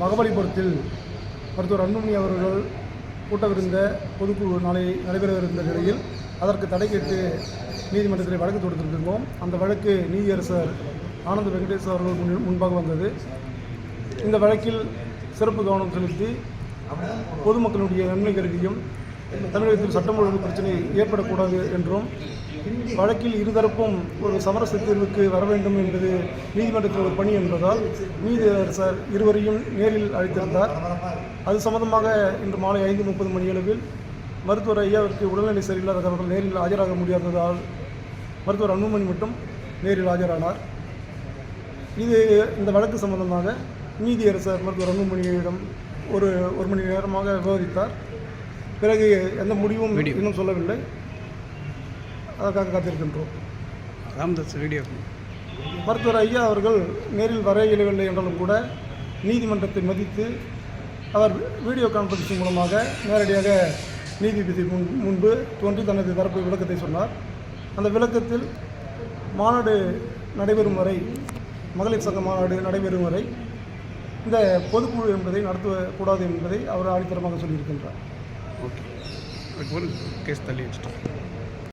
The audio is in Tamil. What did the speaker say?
மகபலிபுரத்தில் மருத்துவர் அன்புமணி அவர்கள் கூட்டவிருந்த பொதுக்குழு நாளை நடைபெறவிருந்த நிலையில் அதற்கு தடை கேட்டு நீதிமன்றத்தில் வழக்கு தொடுத்திருந்தோம். அந்த வழக்கு நீதியரசர் ஆனந்த வெங்கடேஷ் அவர்கள் முன்பாக வந்தது. இந்த வழக்கில் சிறப்பு கவனம் செலுத்தி பொதுமக்களுடைய நன்மை கருதியும் தமிழகத்தில் சட்டம் ஒழுங்கு பிரச்சனை ஏற்படக்கூடாது என்றும் வழக்கில் இருதரப்பும் ஒரு சமரச தீர்வுக்கு வர வேண்டும் என்பது நீதிமன்றத்தில் ஒரு பணி என்பதால் நீதியரசர் இருவரையும் நேரில் அழைத்திருந்தார். அது சம்பந்தமாக இன்று மாலை 5:30 மணியளவில் மருத்துவர் ஐயாவிற்கு உடல்நிலை சரியில்லாதவர்கள் நேரில் ஆஜராக முடியாததால் மருத்துவர் அன்புமணி மட்டும் நேரில் ஆஜரானார். இந்த வழக்கு சம்பந்தமாக நீதியரசர் மருத்துவர் அன்புமணியிடம் ஒரு மணி நேரமாக விவாதித்தார். பிறகு எந்த முடிவும் இன்னும் சொல்லவில்லை. அதற்காக காத்திருக்கின்றோம். மருத்துவர் ஐயா அவர்கள் நேரில் வர இயலவில்லை என்றாலும் கூட நீதிமன்றத்தை மதித்து அவர் வீடியோ கான்ஃபரன்சிங் மூலமாக நேரடியாக நீதிபதி முன்பு தோன்றி தனது தரப்பு விளக்கத்தை சொன்னார். அந்த விளக்கத்தில் மாநாடு நடைபெறும் வரை, மகளிர் சங்க மாநாடு நடைபெறும் வரை இந்த பொதுக்குழு என்பதை நடத்தக்கூடாது என்பதை அவர் ஆணித்தரமாக சொல்லியிருக்கின்றார். ஓகே, கேஸ் தள்ளி வச்சுட்டோம்.